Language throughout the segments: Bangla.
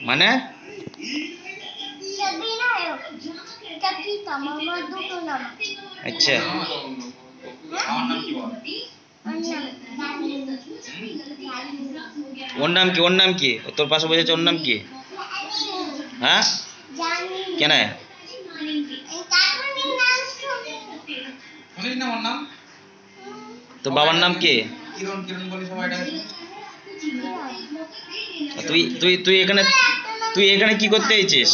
মানে আচ্ছা ওর নাম কি? ওর নাম কি? তোর পাশে বসেছে, ওর নাম কি? হ্যাঁ কেন? তোর বাবার নাম কি? তুই তুই তুই এখানে তুই এখানে কি করতে এসেছিস?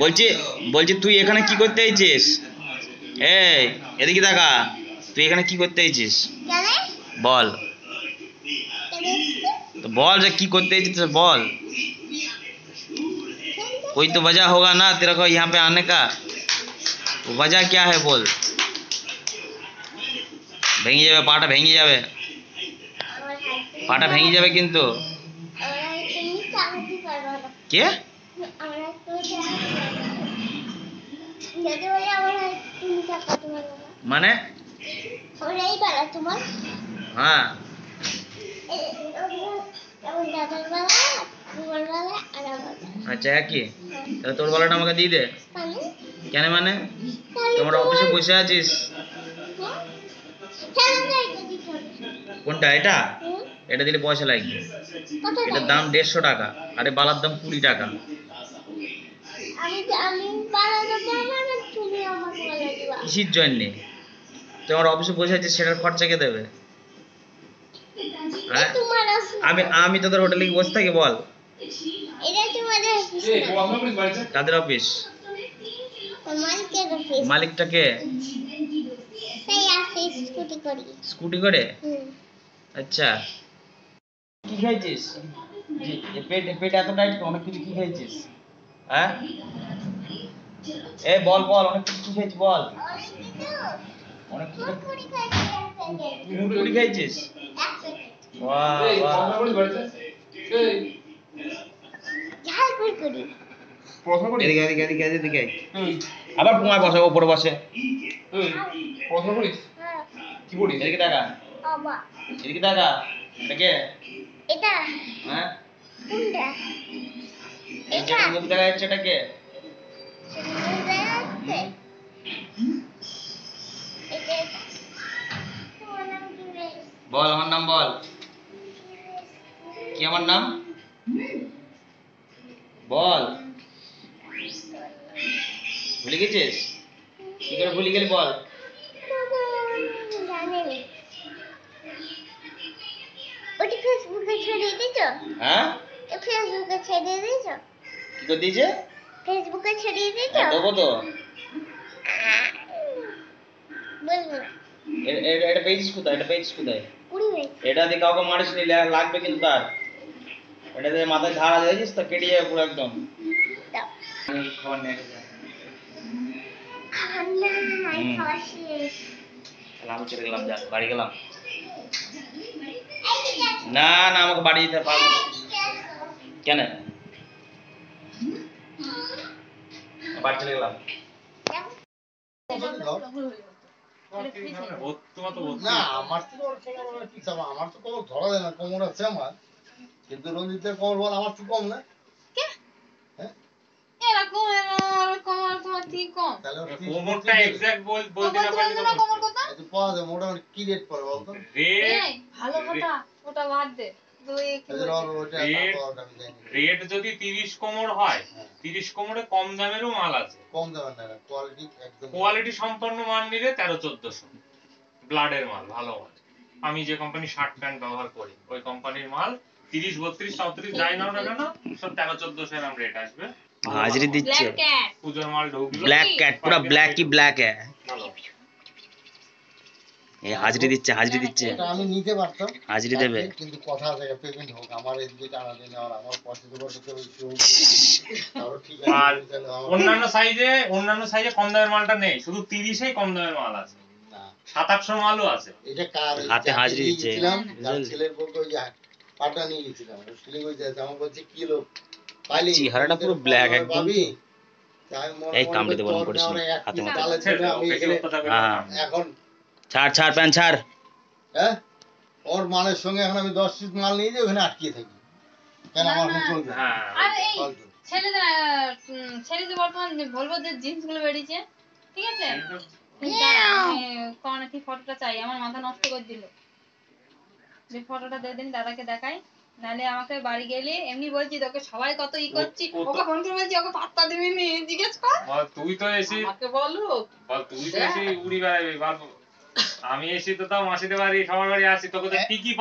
বলছি বলছি তুই এখানে কি করতে এসেছিস? এই এদিকে দেখা, তুই এখানে কি করতে এসেছিস বল। तो बॉल से की करते तो बॉल। कोई तो वजह होगा ना तेरे को यहाँ पे आने का, वजह क्या है बोल। ভেঙে যাবে পাটা, ভেঙে যাবে পাটা, ভেঙে যাবে কিন্তু। কে মানে? হ্যাঁ আচ্ছা একই, তাহলে তোর বেলাটা আমাকে দিয়ে দে। কেন মানে? তোমার অফিসে বসে আছিস। কোনটা? এটা? এটা দিলে পয়সা লাগবে। এটার দাম 150 টাকা, আরে বালার দাম 20 টাকা। কিসির জন্যে? তোমার অফিসে বসে আছিস, সেটার খরচা কে দেবে? আমি আমি তোদের হোটেলে কি বসে থাকি বল? কাদের অফিস? মালিকটাকে স্কুটি করে। আচ্ছা কি খাইছিস? পেট পেট এত টাইট, অনেক কিছু কি খাইছিস? হ্যাঁ এ বল বল, অনেক কিছু কি খাইছিস বল। অনেক কিছু মুড়ি খাইছিস? বাহ বাহ, এদিকে এদিকে এদিকে এদিকে আবার পুমায় বসে, ওপরে বসে। এদিকে দেখা, এদিকে দেখা। এটাকে এটা হ্যাঁ কোনটা? এটা মুখ দেখা যাচ্ছে, এটাকে বল। আমার নাম বল। কি আমার নাম বল। ভুলে গেছিস? কি করে ভুলে গেলি বল। ওটি ফেসবুকে ছড়িয়ে দিয়েছো? হ্যাঁ ফেসবুকে ছড়িয়ে দিয়েছো? কি করে দিয়েছে? ফেসবুকে ছড়িয়ে দিয়েছো? দেবো তো। বলবো না। এটা পেয়েছিস কোথায়? এটা পেয়েছিস কোথায়? কুড়ি এটা দিয়ে কাউকে মারিস নি, লাগবে কিন্তু তার। এটা দিয়ে মাথায় ধার আছে, দেখছিস তো, কেটে যাবে পুরো একদম। খাবার নিয়ে আমি চলে গেলাম, যা বাড়ি গেলাম। না না আমাকে বাড়ি যেতে পারবো। কেন? বাড়ি চলে গেলাম। না আমার তো আমার তো কোমর ধরা যায় না, কোমর আছে আমার, কিন্তু রঞ্জিতের কোমর বল আমার তো কম না। কোমরটা এক্সাক্ট বলতে না পারলে তো পাওয়া যায় মোটামুটি কি রেট পড়ে বলতো? ভালো কথা, ওটা বাদ দে। রেট যদি 30 কোমর হয়, 30 কোমরে কম দামেরও মাল আছে। কম দামের না, কোয়ালিটি একদম কোয়ালিটি সম্পন্ন মাল নিলে 13-1400 ব্লাডের মাল, ভালো মাল। আমি যে কোম্পানি শার্ট প্যান্ট ব্যবহার করি ওই কোম্পানির মাল 30, 32, 34 যাই নাও না কেন সব 13-1400 এরকম রেট আসবে। हाजिरी দিচ্ছে পূজোর মাল ঢুকলো, ব্ল্যাক ক্যাট, পুরো ব্ল্যাক কি ব্ল্যাক এই হাজিরি দিচ্ছে, হাজিরি দিচ্ছে। এটা আমি নিতে পারতাম, হাজিরি দেবে, কিন্তু কথা আছে পেমেন্ট হোক, আমার এদিকে টাকা দেন আর আমার পয়সা দেবো তো তাও ঠিক আর আছে। অন্যান্য সাইজে কম দামের মালটা নেই, শুধু 30 এই কম দামের মাল আছে। না 700-800 মালও আছে। এটা কার হাতে হাজিরি দিচ্ছে। ছেলের বলতো ওই যে পাটা নিয়ে গেছিলাম, শিলিং হয়ে যায়, আমার বলছে কি লোক পাইলি চেহারাটা পুরো ব্ল্যাক একদম। পাবি এই কামড়িতে বরণ করিস না হাতে মতো। হ্যাঁ এখন ছাড় ছাড় প্যান ছাড়। হ্যাঁ ওর মানের সঙ্গে এখন আমি 10 পিস মাল নিয়ে যাই, ওখানে আটকিয়ে থাকি। কেন আমার না, এখন চলবে হ্যাঁ আর এই ফালতু। ছেলেদের বর্তমান ভলভো যে জিন্স গুলো বেরিয়েছে, ঠিক আছে, কোন কি ফটোটা চাই, আমার মাথা নষ্ট করে দিল। যে ফটোটা দিয়ে দিন, দাদাকে দেখাই, নাহলে আমাকে বাড়ি গেলে এমনি বলছি তোকে সবাই কত ই করছি, ও তো- ওকে ফোন করে বলছি ওকে পাত্তা দিবি নি, জিজ্ঞেস কর। বল তুই তো এসে আমাকে বলো বল তুই তো এসে উড়ি বেড়াবি বল আমি এসে তো তাও মাসিদের বাড়ি সবার বাড়ি আসি তোকে তো ঠিকই